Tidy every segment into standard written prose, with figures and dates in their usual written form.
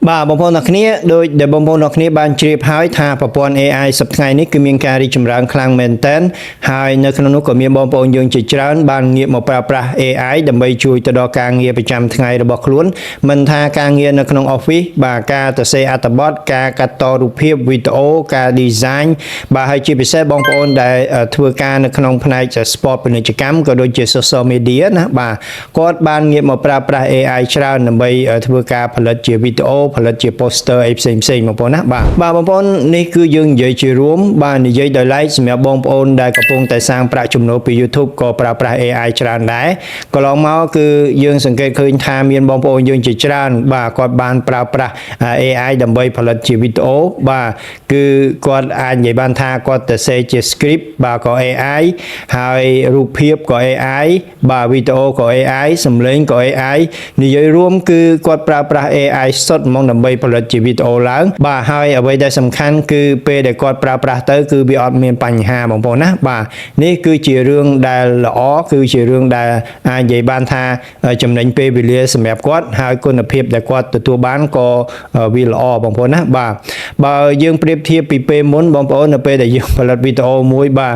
បាទបងប្អូនអ្នកគ្នាដោយដែលបងប្អូនអ្នកគ្នាបានជ្រាបហើយថាប្រព័ន្ធ AI សប្តាហ៍នេះគឺមានការរីកចម្រើនខ្លាំងមែនទែនហើយនៅក្នុងនោះក៏មានបងប្អូនយើងជាច្រើនបានងាកមកប្រើប្រាស់ AI ដើម្បីជួយទៅដល់ការងារប្រចាំថ្ងៃរបស់ខ្លួនមិនថាការងារនៅក្នុង Office បាទការសរសេរអត្ថបទការកាត់តរូបភាពវីដេអូការ design បាទហើយជាពិសេសបងប្អូនដែលធ្វើការនៅក្នុងផ្នែក Sport ពាណិជ្ជកម្មក៏ដូចជា Social Media ណាបាទគាត់បានងាកមកប្រើប្រាស់ AI ច្រើនដើម្បីធ្វើការផលិតជាវីដេអូផលិតជា poster អីផ្សេងបងប្អូនណាបាទបងប្អូននេះគឺយើងនិយាយជារួមបាទនិយាយដោយឡែកសម្រាប់បងប្អូនដែលកំពុងតែសាងប្រាក់ចំណូលពី YouTube ក៏ប្រើប្រាស់ AI ច្រើនដែរកន្លងមកគឺយើងសង្កេតឃើញថាមានបងប្អូនយើងជាច្រើនបាទគាត់បានប្រើប្រាស់ AI ដើម្បីផលិតជាវីដេអូបាទគឺគាត់អាចនិយាយបានថាគាត់ទៅសេជា script បាទក៏ AI ហើយរូបភាពក៏ AI បាទវីដេអូក៏ AI សំឡេងក៏ AI និយាយរួមគឺគាត់ប្រើប្រាស់ AI សុទ្ធមកដើម្បីផលិតជាវីដេអូឡើងបាទហើយអ្វីដែលសំខាន់គឺពេលដែលគាត់ប្រើប្រាស់ទៅគឺវាអត់មានបញ្ហាបងប្អូនណាបាទនេះគឺជារឿងដែលល្អគឺជារឿងដែលអាចនិយាយបានថាចំណេញពេលវេលាសម្រាប់គាត់ហើយគុណភាពដែលគាត់ទទួលបានក៏វាល្អបងប្អូនណាបាទបើយើងប្រៀបធៀបពីពេលមុនបងប្អូននៅពេលដែលយើងផលិតវីដេអូមួយបាទ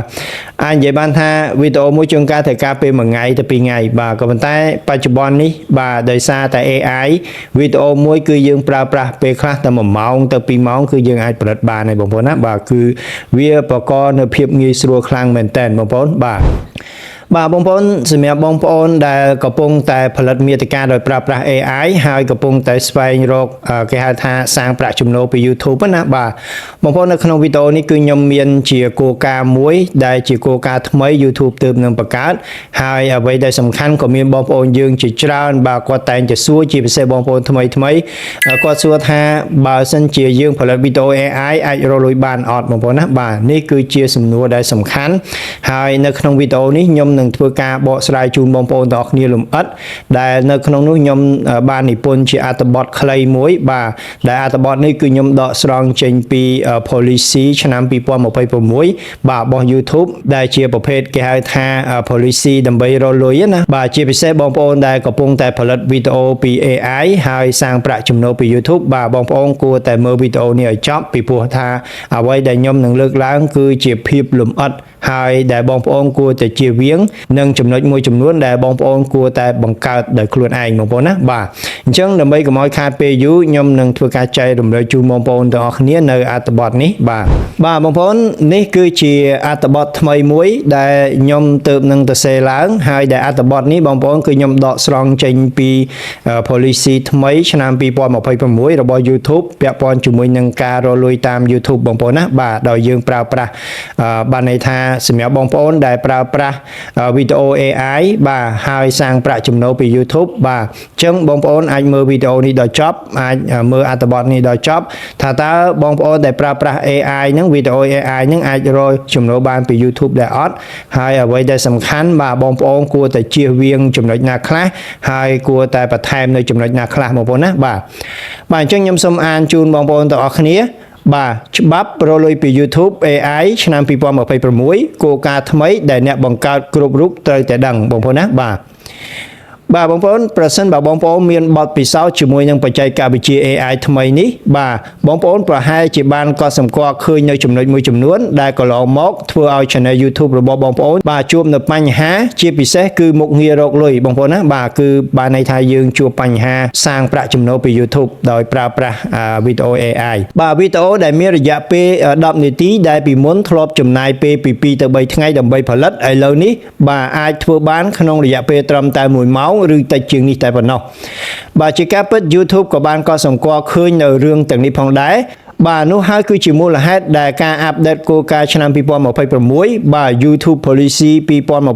អាចនិយាយបានថាវីដេអូមួយជួនកាលត្រូវការពេល1ថ្ងៃទៅ2ថ្ងៃបាទក៏ប៉ុន្តែបច្ចុប្បន្ននេះបាទដោយសារតែ AI វីដេអូមួយគឺយើងប្រើប្រាស់ពេលខ្លះតែ1ម៉ោងទៅ2ម៉ោងគឺយើងអាចផលិតបានហើយបងប្អូនណាបាទគឺវាប្រកបនូវភាពងាយស្រួលខ្លាំងមែនតើបងប្អូនបាទបងប្អូនសម្រាប់បងប្អូនដែលកំពុងតែផលិតមាតិកាដោយប្រើប្រាស់ AI ហើយកំពុងតែស្វែងរកគេហៅថាសាងប្រាក់ចំណូលពី YouTube ណាបាទបងប្អូននៅក្នុងវីដេអូនេះគឺខ្ញុំមានជាគោលការណ៍មួយដែលជាគោលការណ៍ថ្មី YouTube ទើបនឹងបង្កើតហើយអ្វីដែលសំខាន់ក៏មានបងប្អូនយើងជាច្រើនបាទគាត់តែងតែសួរជាពិសេសបងប្អូនថ្មីគាត់សួរថាបើសិនជាយើងផលិតវីដេអូ AI អាចរកលុយបានអត់បងប្អូនណាបាទនេះគឺជាសំណួរដែលសំខាន់ហើយនៅក្នុងវីដេអូនេះខ្ញុំនឹងធ្វើការបកស្រាយជូនបងប្អូនទាំងអស់គ្នាលម្អិតដែលនៅក្នុងនោះខ្ញុំបាននិពន្ធជាអត្ថបទខ្លីមួយបាទដែលអត្ថបទនេះគឺខ្ញុំដកស្រង់ចេញពី policy ឆ្នាំ2026បាទរបស់ YouTube ដែលជាប្រភេទគេហៅថា policy ដើម្បីរកលុយណាបាទជាពិសេសបងប្អូនដែលកំពុងតែផលិតវីដេអូពី AI ហើយសាងប្រាក់ចំណូលពី YouTube បាទបងប្អូនគួរតែមើលវីដេអូនេះឲ្យចប់ពីព្រោះថាអ្វីដែលខ្ញុំនឹងលើកឡើងគឺជាភាពលម្អិតហើយដែលបងប្អូនគួរតែជៀសវាងនិងចំណុចមួយចំនួនដែលបងប្អូនគួរតែបង្កើតដោយខ្លួនឯងបងប្អូនណាបាទអញ្ចឹងដើម្បីកុំឲ្យខាតពេលយូរខ្ញុំនឹងធ្វើការចែករំលែកជូនបងប្អូនទាំងអស់គ្នានៅអត្ថបទនេះបាទបងប្អូននេះគឺជាអត្ថបទថ្មីមួយដែលខ្ញុំទើបនឹងទៅសេឡើងហើយដែលអត្ថបទនេះបងប្អូនគឺខ្ញុំដកស្រង់ចេញពី policy ថ្មីឆ្នាំ2026របស់ YouTube ពាក់ព័ន្ធជាមួយនឹងការរកលុយតាម YouTube បងប្អូនណាបាទដោយយើងប្រើប្រាស់បានន័យថាសម្រាប់បងប្អូនដែលប្រើប្រាស់វីដេអូ AI បាទហើយសាងប្រាក់ចំណូលពី YouTube បាទអញ្ចឹងបងប្អូនអាចមើលវីដេអូនេះដល់ចប់អាចមើលអត្ថបទនេះដល់ចប់ថាតើបងប្អូនដែលប្រើប្រាស់ AI ហ្នឹងវីដេអូ AI ហ្នឹងអាចរកចំណូលបានពី YouTube ដែរអត់ហើយអ្វីដែលសំខាន់បាទបងប្អូនគួរតែជៀសវាងចំណុចណាខ្លះហើយគួរតែបន្ថែមនៅចំណុចណាខ្លះបងប្អូនណាបាទអញ្ចឹងខ្ញុំសូមអានជូនបងប្អូនទាំងអស់គ្នាបាទច្បាប់រកលុយពី YouTube AI ឆ្នាំ2026គោលការណ៍ថ្មីដែលអ្នកបង្កើតគ្រប់រូបត្រូវតែដឹងបងប្អូនណាបាទបងប្អូនប្រសិនបើបងប្អូនមានបទពិសោធន៍ជាមួយនឹងបច្ចេកវិទ្យា AI ថ្មីនេះបាទបងប្អូនប្រហែលជាបានកត់សម្គាល់ឃើញនៅចំណុចមួយចំនួនដែលកន្លងមកធ្វើឲ្យ Channel YouTube របស់បងប្អូនបាទជួបនៅបញ្ហាជាពិសេសគឺមុខងាររកលុយបងប្អូនណាបាទគឺបានន័យថាយើងជួបបញ្ហាសាងប្រាក់ចំណូលពី YouTube ដោយប្រើប្រាស់វីដេអូ AI បាទវីដេអូដែលមានរយៈពេល10នាទីដែលពីមុនធ្លាប់ចំណាយពេលពី2ទៅ3ថ្ងៃដើម្បីផលិតឥឡូវនេះបាទអាចធ្វើបានក្នុងរយៈពេលត្រឹមតែ1ម៉ោងឬតិចជាងនេះតែប៉ុណ្ណោះបាទជាការពិត YouTube ក៏បានកត់សម្គាល់ឃើញនៅរឿងទាំងនេះផងដែរបាទនោះហើយគឺជាមូលហេតុដែលការអាប់ដេតគោលការណ៍ឆ្នាំ2026បាទ YouTube Policy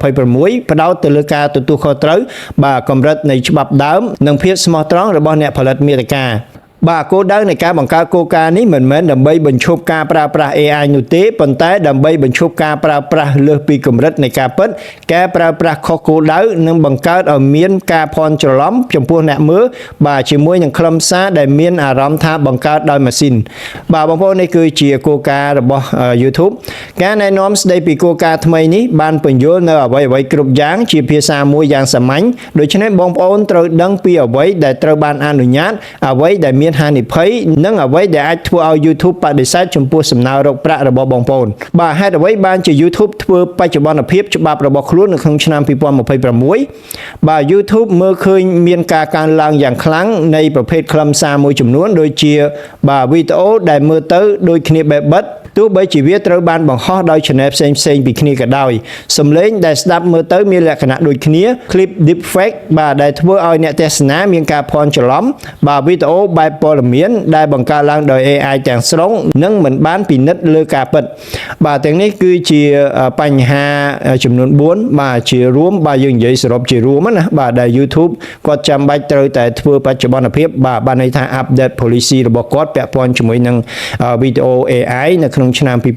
2026ផ្ដោតទៅលើការទទួលខុសត្រូវបាទកម្រិតនៃច្បាប់ដើមនិងភាពស្មោះត្រង់របស់អ្នកផលិតមាតិកាបាទគោលដៅនៃការបង្កើតគោលការណ៍នេះមិនមែនដើម្បីបញ្ឈប់ការប្រើប្រាស់ AI នោះទេប៉ុន្តែដើម្បីបញ្ឈប់ការប្រើប្រាស់លើសពីកម្រិតនៃការពិតការប្រើប្រាស់ខុសគោលដៅនិងបង្កើតឲ្យមានការភ័ន្តច្រឡំចំពោះអ្នកមើលបាទជាមួយនឹងខ្លឹមសារដែលមានអារម្មណ៍ថាបង្កើតដោយម៉ាស៊ីនបាទបងប្អូននេះគឺជាគោលការណ៍របស់ YouTube ការណែនាំស្ដីពីគោលការណ៍ថ្មីនេះបានពន្យល់នៅអ្វីៗគ្រប់យ៉ាងជាភាសាមួយយ៉ាងសាមញ្ញដូច្នេះបងប្អូនត្រូវដឹងពីអ្វីដែលត្រូវបានអនុញ្ញាតអ្វីដែលមាន ហានិភ័យនិងអ្វីដែលអាចធ្វើឲ្យ YouTube បដិសេធចំពោះសំណើរកប្រាក់របស់បងប្អូនបាទហេតុអ្វីបានជា YouTube ធ្វើបច្ចុប្បន្នភាពច្បាប់របស់ខ្លួននៅក្នុងឆ្នាំ2026បាទ YouTube មើលឃើញមានការកើនឡើងយ៉ាងខ្លាំងនៃប្រភេទខ្លឹមសារមួយចំនួនដូចជាបាទវីដេអូដែលមើលទៅដូចគ្នាបែបបិទទោះបីជាវាត្រូវបានបង្ហោះដោយ channel ផ្សេងៗពីគ្នាក៏ដោយសំឡេងដែលស្ដាប់មើលទៅមានលក្ខណៈដូចគ្នា clip deepfake បាទដែលធ្វើឲ្យអ្នកទស្សនាមានការភ័ន្តច្រឡំបាទវីដេអូបែបព័ត៌មានដែលបង្កើតឡើងដោយ AI ទាំងស្រុងនិងមិនបានពិនិត្យលើការពិតបាទទាំងនេះគឺជាបញ្ហាចំនួន4បាទជារួមបាទយើងនិយាយសរុបជារួមណាបាទដែល YouTube គាត់ចាំបាច់ត្រូវតែធ្វើបច្ចុប្បន្នភាពបាទបានន័យថា update policy របស់គាត់ពាក់ព័ន្ធជាមួយនឹងវីដេអូ AI នៅក្នុងឆ្នាំ2026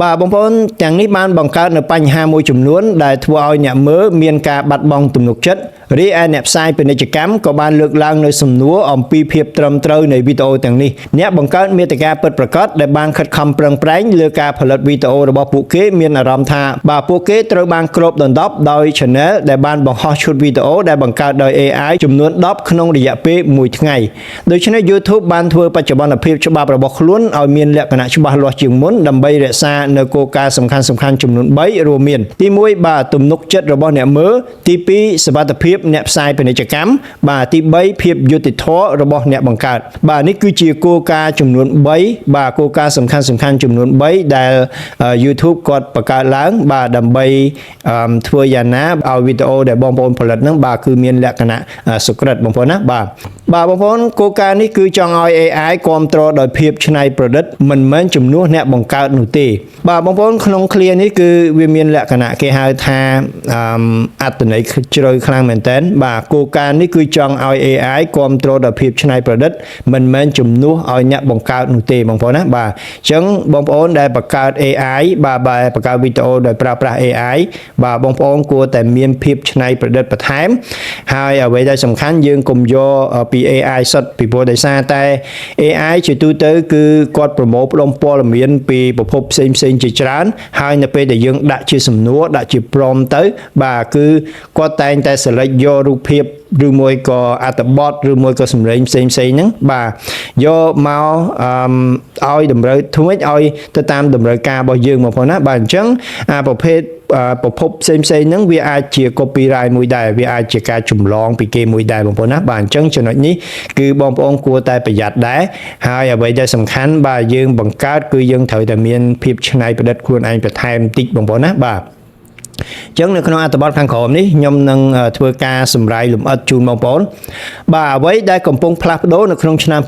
បាទបងប្អូនទាំងនេះបានបង្កើតនៅបញ្ហាមួយចំនួនដែលធ្វើឲ្យអ្នកមើលមានការបាត់បង់ទំនុកចិត្តរីឯអ្នកផ្សាយពាណិជ្ជកម្មក៏បានលើកឡើងនៅសំណួរអំពីភាពត្រឹមត្រូវនៃវីដេអូទាំងនេះអ្នកបង្កើតមាតិកាពិតប្រាកដដែលបានខិតខំប្រឹងប្រែងលើការផលិតវីដេអូរបស់ពួកគេមានអារម្មណ៍ថាបាទពួកគេត្រូវបានគ្របដណ្ដប់ដោយ channel ដែលបានបង្ហោះឈុតវីដេអូដែលបង្កើតដោយ AI ចំនួន10ក្នុងរយៈពេល1ថ្ងៃដូច្នេះ YouTube បានធ្វើបច្ចុប្បន្នភាពច្បាប់របស់ខ្លួនឲ្យមានលក្ខណៈច្បាស់លាស់ជាងមុនដើម្បីរក្សានៅគោលការណ៍សំខាន់ចំនួន3រួមមានទី1បាទទំនុកចិត្តរបស់អ្នកមើលទី2សុវត្ថិភាពអ្នកផ្សាយពាណិជ្ជកម្មបាទទី3ភាពយុត្តិធម៌របស់អ្នកបង្កើតបាទនេះគឺជាគោលការណ៍ចំនួន3បាទគោលការណ៍សំខាន់ចំនួន3ដែល YouTube គាត់បង្កើតឡើងបាទដើម្បីធ្វើយ៉ាងណាឲ្យវីដេអូដែលបងប្អូនផលិតហ្នឹងបាទគឺមានលក្ខណៈសុក្រិតបងប្អូនណាបាទបងប្អូនគោលការណ៍នេះគឺចង់ឲ្យ AI គ្រប់គ្រងដោយភាពច្នៃប្រឌិតមិនមែនជំនួសអ្នកបង្កើតនោះទេបាទបងប្អូនក្នុង clear នេះគឺវាមានលក្ខណៈគេហៅថាអត្ថន័យជ្រៅខ្លាំងមែនតើបាទគោលការណ៍នេះគឺចង់ឲ្យ AI គ្រប់គ្រងដោយភាពច្នៃប្រឌិតមិនមែនជំនួសឲ្យអ្នកបង្កើតនោះទេបងប្អូនណាបាទអញ្ចឹងបងប្អូនដែលបង្កើត AI បាទបង្កើតវីដេអូដោយប្រើប្រាស់ AI បាទបងប្អូនគួរតែមានភាពច្នៃប្រឌិតបន្ថែមហើយអ្វីដែលសំខាន់យើងកុំយកពី AI សុទ្ធពីព្រោះដោយសារតែ AI ជាទូទៅគឺគាត់ប្រមូលផ្ដុំព័ត៌មានពីប្រភពផ្សេងជាច្រើនហើយនៅពេលដែលយើងដាក់ជាសំណួរដាក់ជា prompt ទៅបាទគឺគាត់តែងតែ select យករូបភាពឬមួយក៏អត្ថបទឬមួយក៏សម្លេងផ្សេងហ្នឹងបាទយកមកឲ្យតម្រូវធ្វើម៉េចឲ្យទៅតាមតម្រូវការរបស់យើងបងប្អូនណាបាទអញ្ចឹងប្រភេទប្រភពផ្សេងហ្នឹងវាអាចជា copyright មួយដែរវាអាចជាការចម្លងពីគេមួយដែរបងប្អូនណាបាទអញ្ចឹងចំណុចនេះគឺបងប្អូនគួរតែប្រយ័ត្នដែរហើយអ្វីដែលសំខាន់បាទយើងបង្កើតគឺយើងត្រូវតែមានភាពច្នៃប្រឌិតខ្លួនឯងបន្ថែមតិចបងប្អូនណាបាទចឹងនៅក្នុងអត្ថបទខាងក្រោមនេះខ្ញុំនឹងធ្វើការសម្រាយលម្អិតជូនបងប្អូនបាទអ្វីដែលកំពុងផ្លាស់ប្ដូរនៅក្នុងឆ្នាំ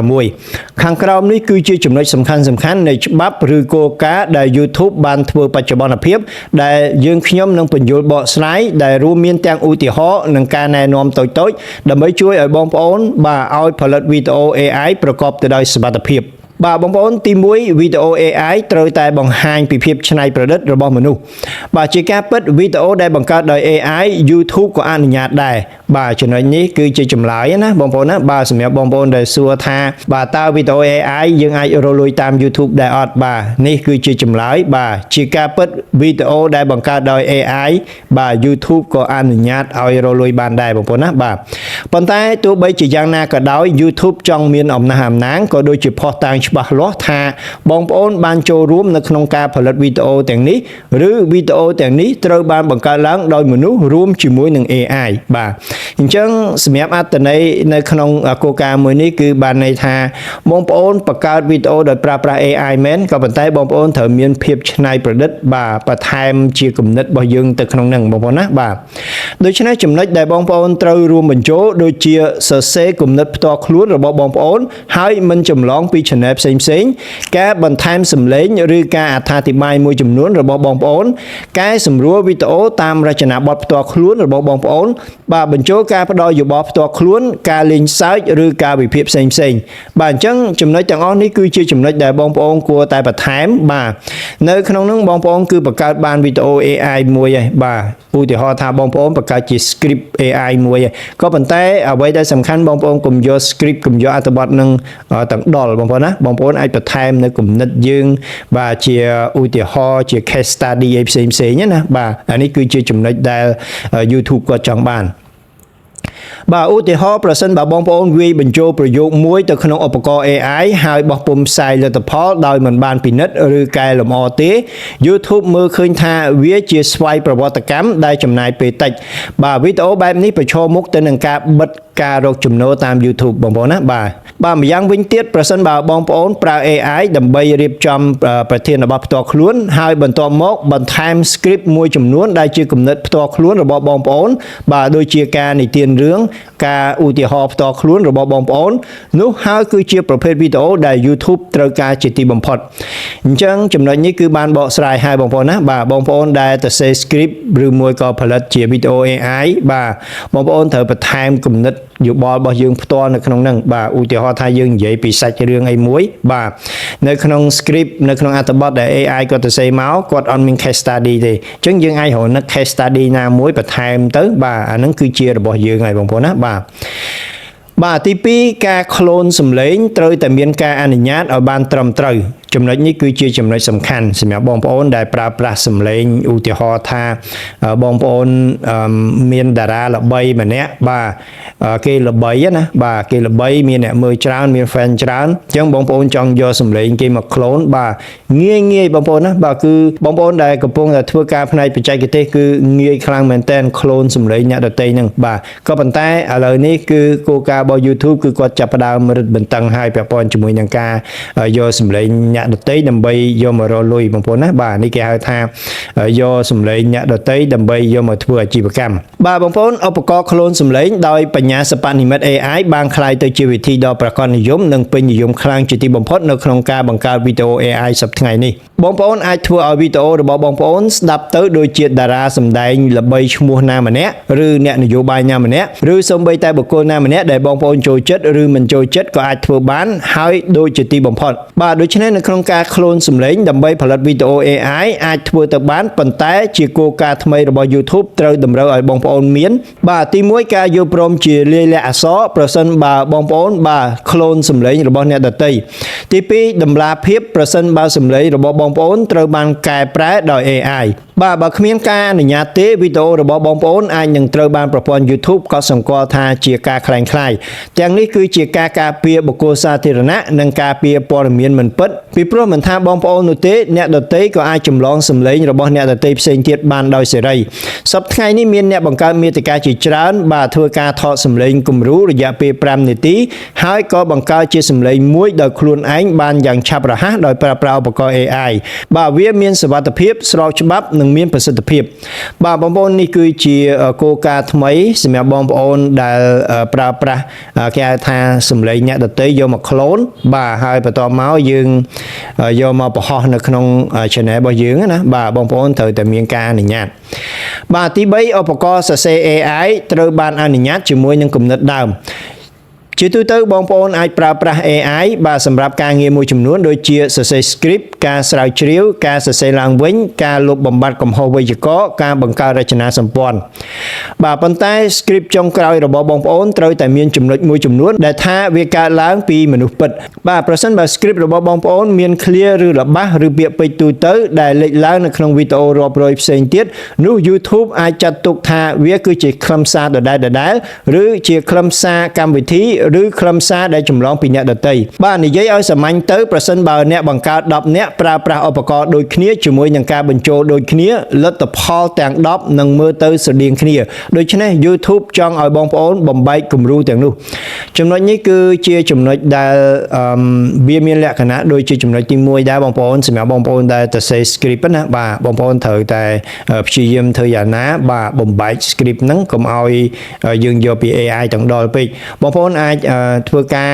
2026ខាងក្រោមនេះគឺជាចំណុចសំខាន់នៃច្បាប់ឬគោលការណ៍ដែល YouTube បានធ្វើបច្ចុប្បន្នភាពដែលយើងខ្ញុំនឹងបញ្យល់បកស្រាយដែលរួមមានទាំងឧទាហរណ៍និងការណែនាំតូចៗដើម្បីជួយឲ្យបងប្អូនបាទឲ្យផលិតវីដេអូ AI ប្រកបទៅដោយសុវត្ថិភាពបាទបងប្អូនទី1វីដេអូ AI ត្រូវតែបង្ហាញពីភាពច្នៃប្រឌិតរបស់មនុស្សបាទជាការពិតវីដេអូដែលបង្កើតដោយ AI YouTube ក៏អនុញ្ញាតដែរបាទចំណុចនេះគឺជាចម្លើយណាបងប្អូនណាបាទសម្រាប់បងប្អូនដែលសួរថាបាទតើវីដេអូ AI យើងអាចរកលុយតាម YouTube ដែរអត់បាទនេះគឺជាចម្លើយបាទជាការពិតវីដេអូដែលបង្កើតដោយ AI បាទ YouTube ក៏អនុញ្ញាតឲ្យរកលុយបានដែរបងប្អូនណាបាទប៉ុន្តែទោះបីជាយ៉ាងណាក៏ដោយ YouTube ចង់មានអំណះអំណាងក៏ដូចជាផុសតាងច្បាស់លាស់ថាបងប្អូនបានចូលរួមនៅក្នុងការផលិតវីដេអូទាំងនេះឬវីដេអូទាំងនេះត្រូវបានបង្កើតឡើងដោយមនុស្សរួមជាមួយនឹង AI បាទអញ្ចឹងសម្រាប់អត្ថន័យនៅក្នុងគោលការណ៍មួយនេះគឺបានន័យថាបងប្អូនបង្កើតវីដេអូដោយប្រើប្រាស់ AI មែនក៏ប៉ុន្តែបងប្អូនត្រូវមានភាពច្នៃប្រឌិតបាទបន្ថែមជាគំនិតរបស់យើងទៅក្នុងហ្នឹងបងប្អូនណាបាទដូច្នេះចំណុចដែលបងប្អូនត្រូវរួមបញ្ចូលដូចជាសរសេរគំនិតផ្ទាល់ខ្លួនរបស់បងប្អូនហើយមិនចម្លងពី channel ផ្សេងការបន្ថែមសំឡេងឬការអត្ថាធិប្បាយមួយចំនួនរបស់បងប្អូនកែសម្រួលវីដេអូតាមរចនាបថផ្ទាល់ខ្លួនរបស់បងប្អូនបាទបញ្ចូលការផ្ដល់យោបល់ផ្ទាល់ខ្លួនការលេងសើចឬការវិភាគផ្សេងបាទអញ្ចឹងចំណុចទាំងអស់នេះគឺជាចំណុចដែលបងប្អូនគួរតែបន្ថែមបាទនៅក្នុងនោះបងប្អូនគឺបង្កើតបានវីដេអូ AI មួយឯងបាទឧទាហរណ៍ថាបងប្អូនបង្កើតជា script AI មួយក៏ប៉ុន្តែអ្វីដែលសំខាន់បងប្អូនកុំយក script កុំយកអត្ថបទនឹងទាំងដល់បងប្អូនណាបងប្អូនអាចបន្ថែមនៅគំនិតយើងបាទជាឧទាហរណ៍ជា case study ផ្សេងណាបាទអានេះគឺជាចំណុចដែល YouTube គាត់ចង់បាន បាទឧទាហរណ៍ប្រសិនបើបងប្អូនវាយបញ្ចូលប្រយោគមួយទៅក្នុងឧបករណ៍ AI ហើយបោះពុម្ពផ្សាយលទ្ធផលដោយមិនបានពិនិត្យឬកែលម្អទេ YouTube មើលឃើញថាវាជាស្វ័យប្រវត្តិកម្មដែលចំណាយពេលតិចបាទវីដេអូបែបនេះប្រឈមមុខទៅនឹងការបិទការរកចំណូលតាម YouTube បងប្អូនណាបាទម្យ៉ាងវិញទៀតប្រសិនបើបងប្អូនប្រើ AI ដើម្បីរៀបចំប្រធានបទផ្ទាល់ខ្លួនហើយបន្ទាប់មកបន្ថែម script មួយចំនួនដែលជាគំនិតផ្ទាល់ខ្លួនរបស់បងប្អូនបាទដូចជាការនិទានរឿងការឧទាហរណ៍ផ្ទាល់ខ្លួនរបស់បងប្អូននោះហើយគឺជាប្រភេទវីដេអូដែល YouTube ត្រូវការជាទីបំផុតអញ្ចឹងចំណុចនេះគឺបានបកស្រាយឲ្យបងប្អូនណាបាទបងប្អូនដែលទៅសេ script ឬមួយក៏ផលិតជាវីដេអូ AI បាទបងប្អូនត្រូវបន្ថែមគំនិតយោបល់របស់យើងផ្ទាល់នៅក្នុងហ្នឹងបាទឧទាហរណ៍ថាយើងនិយាយពីសាច់រឿងអីមួយបាទនៅក្នុង script នៅក្នុងអត្ថបទដែល AI គាត់ទៅសេមកគាត់អត់មាន case study ទេអញ្ចឹងយើងអាចរកនឹក case study ណាមួយបន្ថែមទៅបាទអាហ្នឹងគឺជារបស់យើងហើយបងប្អូនណាបាទទី2ការ clone សំឡេងត្រូវតែមានការអនុញ្ញាតឲ្យបានត្រឹមត្រូវចំណុចនេះគឺជាចំណុចសំខាន់សម្រាប់បងប្អូនដែលប្រើប្រាស់សំឡេងឧទាហរណ៍ថាបងប្អូនមានតារាល្បីម្នាក់បាទគេល្បីណាបាទគេល្បីមានអ្នកមើលច្រើនមាន fan ច្រើនអញ្ចឹងបងប្អូនចង់យកសំឡេងគេមក clone បាទងាយបងប្អូនណាបាទគឺបងប្អូនដែលកំពុងតែធ្វើការផ្នែកបច្ចេកទេសគឺងាយខ្លាំងមែនតើ clone សំឡេងអ្នកដទៃហ្នឹងបាទក៏ប៉ុន្តែឥឡូវនេះគឺគោលការណ៍របស់ YouTube គឺគាត់ចាប់ផ្ដើមរឹតបន្តឹងឲ្យពាក់ព័ន្ធជាមួយនឹងការយកសំឡេងអ្នកដទៃដើម្បីយកមករកលុយបងប្អូនណាបាទនេះគេហៅថាយកសំឡេងអ្នកដទៃដើម្បីយកមកធ្វើអាជីវកម្មបាទបងប្អូនឧបករណ៍ clone សំឡេងដោយបញ្ញាសិប្បនិម្មិត AI បានក្លាយទៅជាវិធីដ៏ប្រកបនិយមនិងពេញនិយមខ្លាំងជាទីបំផុតនៅក្នុងការបង្កើតវីដេអូ AI សប្តាហ៍ថ្ងៃនេះបងប្អូនអាចធ្វើឲ្យវីដេអូរបស់បងប្អូនស្ដាប់ទៅដូចជាតារាសម្ដែងល្បីឈ្មោះណាម្នាក់ឬអ្នកនយោបាយណាម្នាក់ឬសូម្បីតែបុគ្គលណាម្នាក់ដែលបងប្អូនចូលចិត្តឬមិនចូលចិត្តក៏អាចធ្វើបានហើយដូចជាទីបំផុតបាទដូច្នេះនៅក្នុងការ clone សំឡេងដើម្បីផលិតវីដេអូ AI អាចធ្វើទៅបានប៉ុន្តែជាគោលការណ៍ថ្មីរបស់ YouTube ត្រូវតម្រូវឲ្យបងប្អូនមានបាទទី1ការយល់ព្រមជាលាយលក្ខណ៍អក្សរប្រសិនបើបងប្អូនបាទ clone សំឡេងរបស់អ្នកដទៃទី2តម្លាភាពប្រសិនបើសំឡេងរបស់បងប្អូនត្រូវបានកែប្រែដោយ AI បាទបើគ្មានការអនុញ្ញាតទេវីដេអូរបស់បងប្អូនអាចនឹងត្រូវបានប្រព័ន្ធ YouTube កត់សម្គាល់ថាជាការក្លែងក្លាយទាំងនេះគឺជាការការពារបុគ្គលសាធារណៈនិងការពារព័ត៌មានមិនពិតពីព្រោះមិនថាបងប្អូននោះទេអ្នកដទៃក៏អាចចម្លងសំឡេងរបស់អ្នកដទៃផ្សេងទៀតបានដោយសេរីសប្តាហ៍ថ្ងៃនេះមានអ្នកបង្កើតមាតិកាជាច្រើនបាទធ្វើការថតសំឡេងគំរូរយៈពេល5នាទីហើយក៏បង្កើតជាសំឡេងមួយដោយខ្លួនឯងបានយ៉ាងឆាប់រហ័សដោយប្រើប្រាស់ឧបករណ៍ AI បាទវាមានសុវត្ថិភាពស្របច្បាប់និងមានប្រសិទ្ធភាពបាទបងប្អូននេះគឺជាគោលការណ៍ថ្មីសម្រាប់បងប្អូនដែលប្រើប្រាស់គេហៅថាសំឡេងអ្នកដទៃយកមក clone បាទហើយបន្ទាប់មកយើងយកមកបង្ហោះនៅក្នុង channel របស់យើងណាបាទបងប្អូនត្រូវតែមានការអនុញ្ញាតបាទទី3ឧបករណ៍សរសេរ AI ត្រូវបានអនុញ្ញាតជាមួយនឹងគំនិតដើមជាទូទៅបងប្អូនអាចប្រើប្រាស់ AI បាទសម្រាប់ការងារមួយចំនួនដូចជាសរសេរ script ការស្រាវជ្រាវការសរសេរឡើងវិញការលុបបំបាត់កំហុសវេយ្យាករណ៍ការបង្កើតរចនាសម្ព័ន្ធបាទប៉ុន្តែ script ចុងក្រោយរបស់បងប្អូនត្រូវតែមានចំណុចមួយចំនួនដែលថាវាកើតឡើងពីមនុស្សពិតបាទប្រសិនបើ script របស់បងប្អូនមាន clear ឬល្បះឬពាក្យពេចន៍ទូទៅដែលលេចឡើងនៅក្នុងវីដេអូរាប់រយផ្សេងទៀតនោះ YouTube អាចចាត់ទុកថាវាគឺជាខ្លឹមសារដដែលឬជាខ្លឹមសារកម្មវិធីឬខ្លឹមសារដែលចម្លងពីអ្នកដទៃបាទនិយាយឲ្យសាមញ្ញទៅប្រសិនបើអ្នកបង្កើត10នាក់ប្រើប្រាស់ឧបករណ៍ដូចគ្នាជាមួយនឹងការបញ្ចូលដូចគ្នាលទ្ធផលទាំង10នឹងមើលទៅស្រដៀងគ្នាដូច្នេះ YouTube ចង់ឲ្យបងប្អូនបំបែកគំរូទាំងនោះចំណុចនេះគឺជាចំណុចដែលវាមានលក្ខណៈដូចជាចំណុចទី1ដែរបងប្អូនសម្រាប់បងប្អូនដែលទៅសេ script ណាបាទបងប្អូនត្រូវតែព្យាយាមធ្វើយ៉ាងណាបាទបំបែក script ហ្នឹងកុំឲ្យយើងយកពី AI ទាំងដល់ពេកបងប្អូនអាចធ្វើការ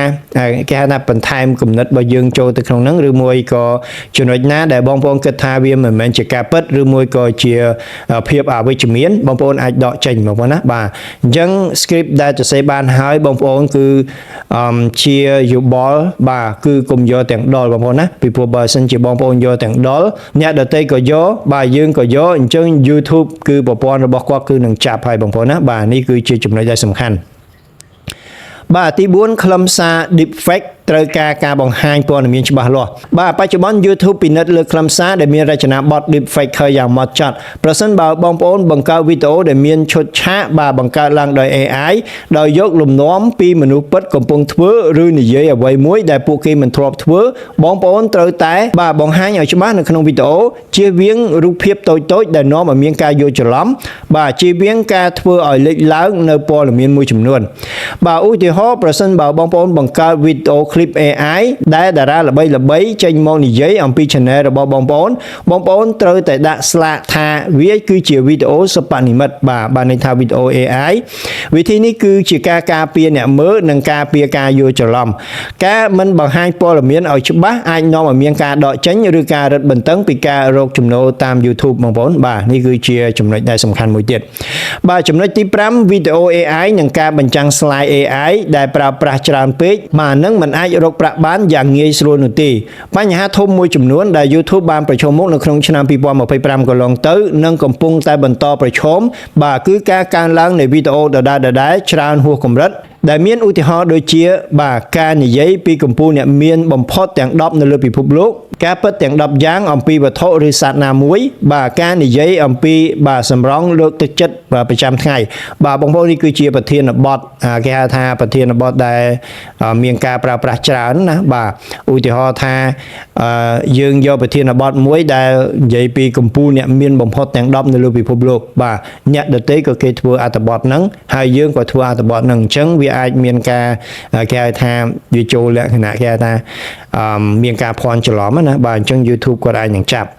គេហៅថាបន្ថែមគំនិតរបស់យើងចូលទៅក្នុងហ្នឹងឬមួយក៏ចំណុចណាដែលបងប្អូនគិតថាវាមិនមែនជាការពិតឬមួយក៏ជាភាពអវិជ្ជមានបងប្អូនអាចដកចេញបងប្អូនណាបាទអញ្ចឹង script ដែលសរសេរបានហើយបងប្អូនគឺជាយោបល់បាទគឺកុំយកទាំងដល់បងប្អូនណាពីព្រោះបើសិនជាបងប្អូនយកទាំងដល់អ្នកដទៃក៏យកបាទយើងក៏យកអញ្ចឹង YouTube គឺប្រព័ន្ធរបស់គាត់គឺនឹងចាប់ហើយបងប្អូនណាបាទនេះគឺជាចំណុចដែលសំខាន់បាទទី4ខ្លឹមសារ deepfake ត្រូវការបង្ហាញព័ត៌មានច្បាស់លាស់បាទបច្ចុប្បន្ន YouTube ពិនិត្យលើខ្លឹមសារដែលមានរចនាបថ deepfake ខើយ៉ាងម៉ត់ចត់ប្រសិនបើបងប្អូនបង្កើតវីដេអូដែលមានឈុតឆាកបាទបង្កើតឡើងដោយ AI ដោយយកលំនាំពីមនុស្សពិតកំពុងធ្វើឬនិយាយអ្វីមួយដែលពួកគេមិនធ្លាប់ធ្វើបងប្អូនត្រូវតែបាទបង្ហាញឲ្យច្បាស់នៅក្នុងវីដេអូជៀសវាងរូបភាពតូចៗដែលនាំឲ្យមានការយល់ច្រឡំបាទជៀសវាងការធ្វើឲ្យលេចឡើងនៅព័ត៌មានមួយចំនួនបាទឧទាហរណ៍ប្រសិនបើបងប្អូនបង្កើតវីដេអូ clip AI ដែលតារាល្បីៗចេញមកនិយាយអំពី channel របស់បងប្អូនត្រូវតែដាក់ស្លាកថាវាគឺជាវីដេអូសិប្បនិម្មិតបាទន័យថាវីដេអូ AI វិធីនេះគឺជាការពារអ្នកមើលនិងការពារការយល់ច្រឡំការមិនបង្ហាញព័ត៌មានឲ្យច្បាស់អាចនាំឲ្យមានការដកចេញឬការរឹតបន្តឹងពីការរកចំណូលតាម YouTube បងប្អូនបាទនេះគឺជាចំណុចដែលសំខាន់មួយទៀតបាទចំណុចទី5វីដេអូ AI និងការបញ្ចាំង slide AI ដែលប្រើប្រាស់ច្រើនពេកបាទនឹងមិនអាចរកប្រាក់បានយ៉ាងងាយស្រួលនោះទេបញ្ហាធំមួយចំនួនដែល YouTube បានប្រឈមមុខនៅក្នុងឆ្នាំ2025កន្លងទៅនិងកំពុងតែបន្តប្រឈមបាទគឺការកើនឡើងនៃវីដេអូដដែលច្រើនហួសកម្រិតដែលមានឧទាហរណ៍ដូចជាបាទការនិយាយពីកម្ពុជាអ្នកមានបំផុតទាំង10នៅលើពិភពលោកការពិតទាំង10យ៉ាងអំពីវត្ថុឬសត្វណាមួយបាទការនិយាយអំពីបាទសម្រងលើកទឹកចិត្តប្រចាំថ្ងៃបាទបងប្អូននេះគឺជាប្រធានបទគេហៅថាប្រធានបទដែលមានការប្រើប្រាស់ច្រើនណាបាទឧទាហរណ៍ថាយើងយកប្រធានបទមួយដែលនិយាយពីកម្ពុជាអ្នកមានបំផុតទាំង10នៅលើពិភពលោកបាទអ្នកដទៃក៏គេធ្វើអត្ថបទហ្នឹងហើយយើងក៏ធ្វើអត្ថបទហ្នឹងអញ្ចឹងវាអាចមានការគេហៅថាវាចូលលក្ខណៈគេហៅថាមានការភ័ន្តច្រឡំណាបាទអញ្ចឹង YouTube គាត់អាចនឹងចាប់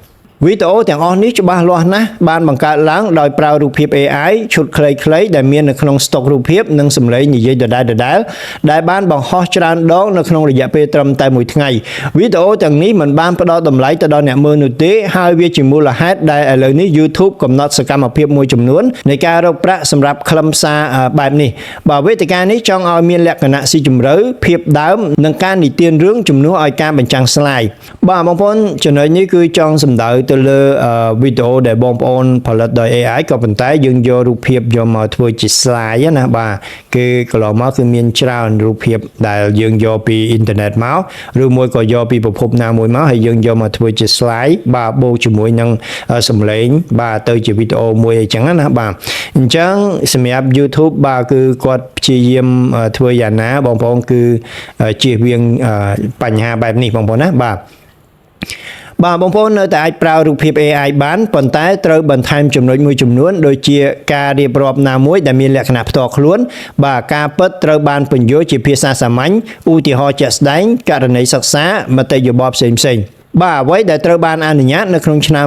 វីដេអូទាំងអស់នេះច្បាស់លាស់ណាស់បានបង្កើតឡើងដោយប្រើរូបភាព AI ឈុតខ្លីៗដែលមាននៅក្នុងស្តុករូបភាពនិងសម្លេងនិយាយដដែលដែលបានបង្ហោះច្រើនដងនៅក្នុងរយៈពេលត្រឹមតែមួយថ្ងៃវីដេអូទាំងនេះមិនបានផ្ដល់តម្លៃទៅដល់អ្នកមើលនោះទេហើយវាជាមូលហេតុដែលឥឡូវនេះ YouTube កំណត់សកម្មភាពមួយចំនួននៃការរកប្រាក់សម្រាប់ខ្លឹមសារបែបនេះបាទវេទិកានេះចង់ឲ្យមានលក្ខណៈស៊ីជម្រៅភាពដើមនិងការនិទានរឿងជំនួសឲ្យការបញ្ចាំង slide បាទបងប្អូនចំណុចនេះគឺចង់សម្ដៅទៅលើវីដេអូដែលបងប្អូនផលិតដោយ AI ក៏ប៉ុន្តែយើងយករូបភាពយកមកធ្វើជា slide ណាបាទគឺកន្លងមកគឺមានច្រើនរូបភាពដែលយើងយកពីអ៊ីនធឺណិតមកឬមួយក៏យកពីប្រភពណាមួយមកហើយយើងយកមកធ្វើជា slide បាទបូកជាមួយនឹងសំឡេងបាទទៅជាវីដេអូមួយអញ្ចឹងណាបាទអញ្ចឹងសម្រាប់ YouTube បាទគឺគាត់ព្យាយាមធ្វើយ៉ាងណាបងប្អូនគឺជៀសវាងបញ្ហាបែបនេះបងប្អូនណាបាទបងប្អូននៅតែអាចប្រើរូបភាព AI បានប៉ុន្តែត្រូវបន្ថែមចំណុចមួយចំនួនដូចជាការរៀបរាប់ណាមួយដែលមានលក្ខណៈផ្ទាល់ខ្លួនបាទការពិតត្រូវបានពន្យល់ជាភាសាសាមញ្ញឧទាហរណ៍ជាក់ស្ដែងករណីសិក្សាមតិយោបល់ផ្សេងៗបាទអ្វីដែលត្រូវបានអនុញ្ញាតនៅក្នុងឆ្នាំ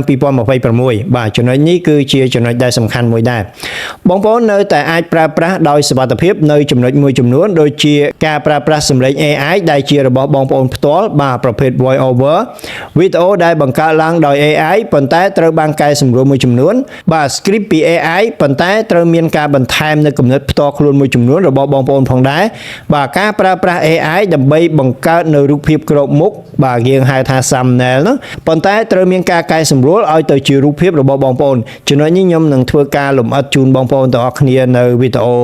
2026បាទចំណុចនេះគឺជាចំណុចដែលសំខាន់មួយដែរបងប្អូននៅតែអាចប្រើប្រាស់ដោយសុវត្ថិភាពនៅចំណុចមួយចំនួនដូចជាការប្រើប្រាស់សំឡេង AI ដែលជារបស់បងប្អូនផ្ទាល់បាទប្រភេទ voice over វីដេអូដែលបង្កើតឡើងដោយ AI ប៉ុន្តែត្រូវបានកែសម្រួលមួយចំនួនបាទ script ពី AI ប៉ុន្តែត្រូវមានការបន្ថែមនៅគំនិតផ្ទាល់ខ្លួនមួយចំនួនរបស់បងប្អូនផងដែរបាទការប្រើប្រាស់ AI ដើម្បីបង្កើតនៅរូបភាពក្របមុខបាទយើងហៅថា thumbnail ប៉ុន្តែត្រូវមានការកែសម្រួលឲ្យទៅជារូបភាពរបស់បងប្អូនចំណុចនេះខ្ញុំនឹងធ្វើការលម្អិតជូនបងប្អូនទាំងអស់គ្នានៅវីដេអូ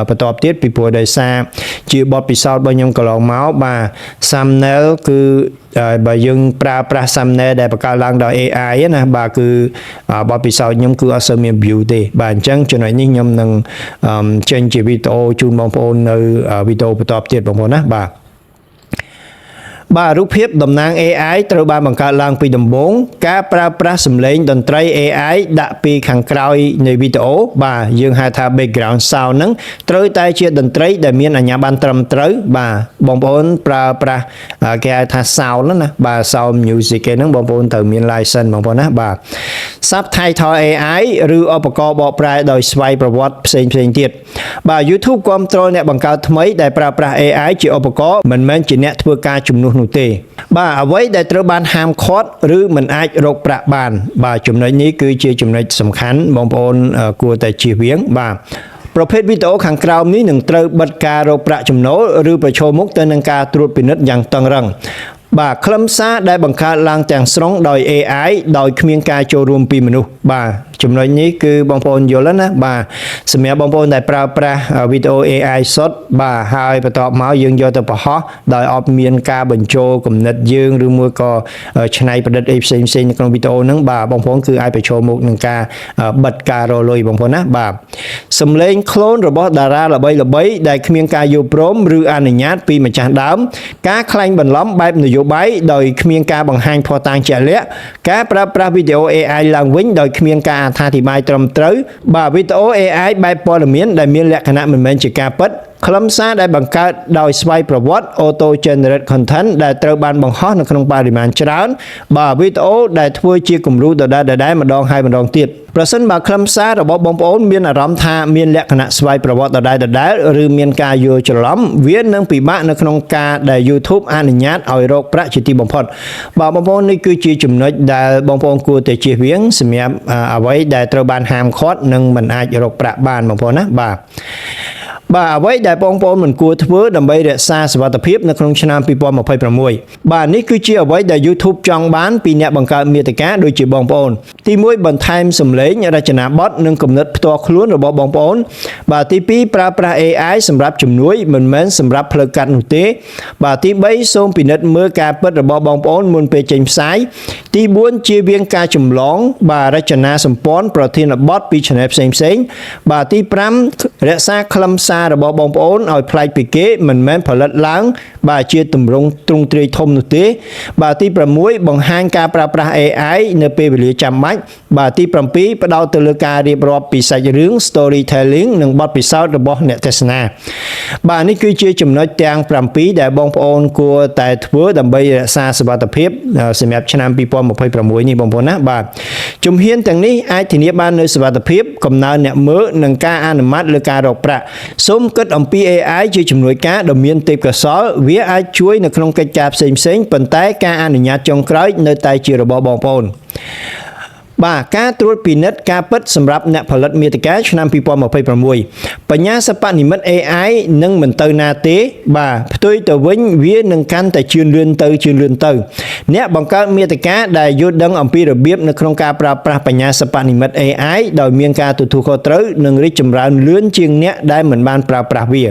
បន្តទៀតពីព្រោះដោយសារជាបទពិសោធន៍របស់ខ្ញុំកន្លងមកបាទ thumbnail គឺបើយើងប្រើប្រាស់ thumbnail ដែលបង្កើតឡើងដោយ AI ណាបាទគឺបទពិសោធន៍ខ្ញុំគឺអត់សូវមាន view ទេបាទអញ្ចឹងចំណុចនេះខ្ញុំនឹងចេញជាវីដេអូជូនបងប្អូននៅវីដេអូបន្តទៀតបងប្អូនណាបាទបាទរូបភាពតំណាង AI ត្រូវបានបង្កើតឡើងពីដំបូងការប្រើប្រាស់សំឡេងតន្ត្រី AI ដាក់ពីខាងក្រោយនៃវីដេអូបាទយើងហៅថា background sound ហ្នឹងត្រូវតែជាតន្ត្រីដែលមានអាជ្ញាប័ណ្ណត្រឹមត្រូវបាទបងប្អូនប្រើប្រាស់គេហៅថា sound ណាបាទ sound music គេហ្នឹងបងប្អូនត្រូវមាន license បងប្អូនណាបាទ subtitle AI ឬឧបករណ៍បកប្រែដោយស្វ័យប្រវត្តិផ្សេងទៀតបាទ YouTube គ្រប់គ្រងអ្នកបង្កើតថ្មីដែលប្រើប្រាស់ AI ជាឧបករណ៍មិនមែនជាអ្នកធ្វើការជំនួសនោះទេបាទអ្វីដែលត្រូវបានហាមឃាត់ឬមិនអាចរកប្រាក់បានបាទចំណុចនេះគឺជាចំណុចសំខាន់បងប្អូនគួរតែជៀសវាងបាទប្រភេទវីដេអូខាងក្រោមនេះនឹងត្រូវបិទការរកប្រាក់ចំណូលឬប្រឈមមុខទៅនឹងការត្រួតពិនិត្យយ៉ាងតឹងរ៉ឹងខ្លឹមសារដែលបង្កើតឡើងទាំងស្រុងដោយ AI ដោយគ្មានការចូលរួមពីមនុស្សបាទ ចំណុចនេះគឺបងប្អូនយល់ណាបាទសម្រាប់បងប្អូនដែលប្រើប្រាស់វីដេអូ AI សុទ្ធបាទហើយបន្ទាប់មកយើងយកទៅបង្ហោះដោយអត់មានការបញ្ចូលគំនិតយើងឬមួយក៏ច្នៃប្រឌិតអីផ្សេងៗនៅក្នុងវីដេអូហ្នឹងបាទបងប្អូនគឺអាចប្រឈមមុខនឹងការបិទការរលុយបងប្អូនណាបាទសំឡេង clone របស់តារាល្បីៗដែលគ្មានការយល់ព្រមឬអនុញ្ញាតពីម្ចាស់ដើមការក្លែងបន្លំបែបនយោបាយដោយគ្មានការបង្ហាញភស្តុតាងជាក់លាក់ការប្រើប្រាស់វីដេអូ AI ឡើងវិញដោយគ្មានការអត្ថាធិប្បាយត្រឹមត្រូវបាទវីដេអូ AI បែបព័ត៌មានដែលមានលក្ខណៈមិនមែនជាការពិតខ្លឹមសារដែលបង្កើតដោយស្វ័យប្រវត្តិ auto generate content ដែលត្រូវបានបង្ហោះនៅក្នុងបរិមាណច្រើនបាទវីដេអូដែលធ្វើជាគំរូដដែលម្ដងហើយម្ដងទៀតប្រសិនបើខ្លឹមសាររបស់បងប្អូនមានអារម្មណ៍ថាមានលក្ខណៈស្វ័យប្រវត្តិដដែលឬមានការយល់ច្រឡំវានឹងពិបាកនៅក្នុងការដែល YouTube អនុញ្ញាតឲ្យរកប្រាក់ជាទីបំផុតបាទបងប្អូននេះគឺជាចំណុចដែលបងប្អូនគួរតែជៀសវាងសម្រាប់អ្វីដែលត្រូវបានហាមឃាត់និងមិនអាចរកប្រាក់បានបងប្អូនណាបាទអ្វីដែលបងប្អូនមិនគួរធ្វើដើម្បីរក្សាសុវត្ថិភាពនៅក្នុងឆ្នាំ2026បាទនេះគឺជាអ្វីដែល YouTube ចង់បានពីអ្នកបង្កើតមាតិកាដូចជាបងប្អូនទី1បន្ថែមសំឡេងរចនាបថនិងគំនិតផ្ទាល់ខ្លួនរបស់បងប្អូនបាទទី2ប្រើប្រាស់ AI សម្រាប់ជំនួយមិនមែនសម្រាប់ផ្លូវកាត់នោះទេបាទទី3សូមពិនិត្យមើលការពិតរបស់បងប្អូនមុនពេលចេញផ្សាយទី4ជៀសវាងការចម្លងបាទរចនាសម្ព័ន្ធប្រធានបទពី channel ផ្សេងៗបាទទី5រក្សាខ្លឹមសាររបស់បងប្អូនឲ្យប្លែកពីគេមិនមែនផលិតឡើងបាទជាទម្រង់ទ្រង់ទ្រាយធំនោះទេបាទទី6បង្ហាញការប្រើប្រាស់ AI នៅពេលវេលាចាំបាច់បាទទី7ផ្ដោតទៅលើការរៀបរាប់ពីសាច់រឿង storytelling និងបទពិសោធន៍របស់អ្នកទស្សនាបាទនេះគឺជាចំណុចទាំង7ដែលបងប្អូនគួរតែធ្វើដើម្បីរក្សាសុវត្ថិភាពសម្រាប់ឆ្នាំ2026នេះបងប្អូនណាបាទជំហានទាំងនេះអាចធានាបាននូវសុវត្ថិភាពកំណើនអ្នកមើលនិងការអនុម័តលើការរកប្រាក់សូមគិតអំពី AI ជាជំនួយការដ៏មានទេពកោសល្យវាអាចជួយនៅក្នុងកិច្ចការផ្សេងៗប៉ុន្តែការអនុញ្ញាតចុងក្រោយនៅតែជារបស់បងប្អូនបាទការត្រួតពិនិត្យការពិតសម្រាប់អ្នកផលិតមាតិកាឆ្នាំ2026បញ្ញាសិប្បនិម្មិត AI នឹងមិនទៅណាទេបាទផ្ទុយទៅវិញវានឹងកាន់តែជឿនលឿនទៅអ្នកបង្កើតមាតិកាដែលយល់ដឹងអំពីរបៀបនៅក្នុងការប្រើប្រាស់បញ្ញាសិប្បនិម្មិត AI ដោយមានការទទួលខុសត្រូវនិងរីកចម្រើនលឿនជាងអ្នកដែលមិនបានប្រើប្រាស់វា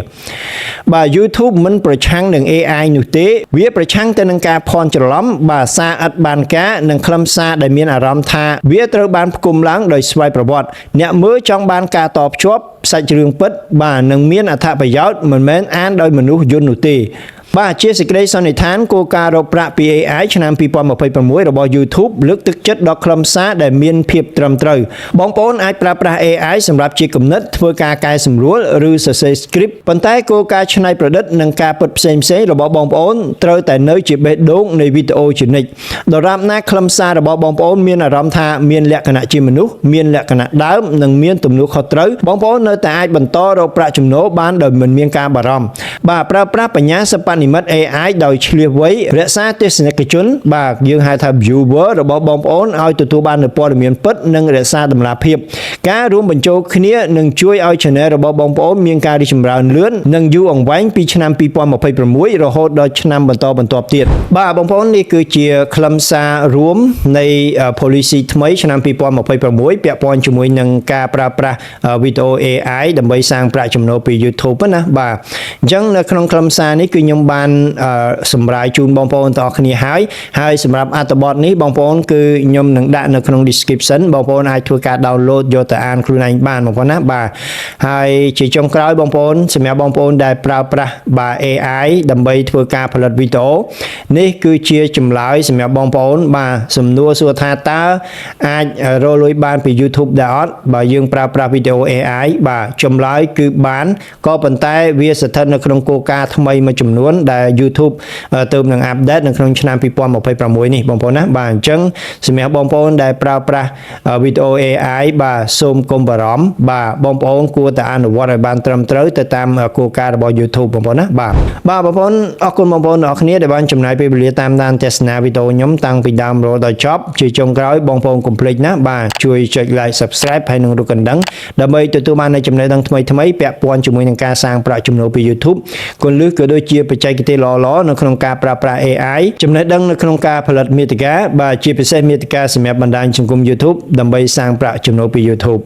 បាទ YouTube មិនប្រឆាំងនឹង AI នោះទេវាប្រឆាំងទៅនឹងការភ័ន្តច្រឡំបាទសារឥតបានការនិងខ្លឹមសារដែលមានអារម្មណ៍ថាវាត្រូវបានផ្គុំឡើងដោយស្វ័យប្រវត្តិអ្នកមើលចង់បានការតភ្ជាប់សាច់រឿងពិតបាទនិងមានអត្ថប្រយោជន៍មិនមែនអានដោយមនុស្សយន្តនោះទេបាទជាសេចក្តីសន្និដ្ឋានគោលការណ៍រកប្រាក់ពី AI ឆ្នាំ2026របស់ YouTube លើកទឹកចិត្តដល់ខ្លឹមសារដែលមានភាពត្រឹមត្រូវបងប្អូនអាចប្រើប្រាស់ AI សម្រាប់ជាគំនិតធ្វើការកែសម្រួលឬសរសេរ script ប៉ុន្តែគោលការណ៍ច្នៃប្រឌិតនិងការពិតផ្សេងៗរបស់បងប្អូនត្រូវតែនៅជាបេះដូងនៃវីដេអូជានិច្ចដរាបណាខ្លឹមសាររបស់បងប្អូនមានអារម្មណ៍ថាមានលក្ខណៈជាមនុស្សមានលក្ខណៈដើមនិងមានទំនួលខុសត្រូវបងប្អូននៅតែអាចបន្តរកប្រាក់ចំណូលបានដោយមិនមានការបារម្ភបាទប្រើប្រាស់បញ្ញាសិប្បនិម្មិត AI ដោយឆ្លៀសវៃរក្សាទស្សនិកជនបាទយើងហៅថា viewer របស់បងប្អូនឲ្យទទួលបាននូវព័ត៌មានពិតនិងរក្សាតម្លាភាពការរួមបញ្ចូលគ្នានឹងជួយឲ្យ channel របស់បងប្អូនមានការរីកចម្រើនលឿននិងយូរអង្វែងពីឆ្នាំ2026រហូតដល់ឆ្នាំបន្ទាប់ទៀតបាទបងប្អូននេះគឺជាខ្លឹមសាររួមនៃ policy ថ្មីឆ្នាំ2026ពាក់ព័ន្ធជាមួយនឹងការប្រើប្រាស់វីដេអូ AI ដើម្បីសាងប្រាក់ចំណូលពី YouTube ណាបាទអញ្ចឹងនៅក្នុងខ្លឹមសារនេះគឺខ្ញុំបានសម្រាយជូនបងប្អូនទាំងអស់គ្នាហើយសម្រាប់អត្ថបទនេះបងប្អូនគឺខ្ញុំនឹងដាក់នៅក្នុង description បងប្អូនអាចធ្វើការ download យកទៅអានខ្លួនឯងបានបងប្អូនណាបាទហើយជាចុងក្រោយបងប្អូនសម្រាប់បងប្អូនដែលប្រើប្រាស់បាទ AI ដើម្បីធ្វើការផលិតវីដេអូនេះគឺជាចម្លើយសម្រាប់បងប្អូនបាទសំណួរសួរថាតើអាចរកលុយបានពី YouTube ដែរអត់បើយើងប្រើប្រាស់វីដេអូ AI បាទចម្លើយគឺបានក៏ប៉ុន្តែវាស្ថិតនៅក្នុងគោលការណ៍ថ្មីមួយចំនួនដែល YouTube ទើបនឹងអាប់ដេតនៅក្នុងឆ្នាំ2026នេះបងប្អូនណាបាទអញ្ចឹងសម្រាប់បងប្អូនដែលប្រើប្រាស់វីដេអូ AI បាទសូមកុំបារម្ភបាទបងប្អូនគួរតែអនុវត្តឲ្យបានត្រឹមត្រូវទៅតាមគោលការណ៍របស់ YouTube បងប្អូនណាបាទបងប្អូនអរគុណបងប្អូនទាំងអស់គ្នាដែលបានចំណាយពេលវេលាតាមដានទស្សនាវីដេអូខ្ញុំតាំងពីដើមរហូតដល់ចប់ជាចុងក្រោយបងប្អូនកុំភ្លេចណាបាទជួយចុច like subscribe ហើយនឹងរូបកណ្ដឹងដើម្បីទទួលបាននូវចំណេះដឹងថ្មីៗពាក់ព័ន្ធជាមួយនឹងការសាងប្រាក់ចំណូលពី YouTube គន្លឹះក៏ដូចជាបច្ចេក កទេសល្អៗនៅក្នុងការប្រើប្រាស់ AI ចំណេះដឹងនៅក្នុងការផលិតមាតិកាបាទជាពិសេសមាតិកាសម្រាប់បណ្ដាញសង្គម YouTube ដើម្បីសាងប្រាក់ចំណូលពី YouTube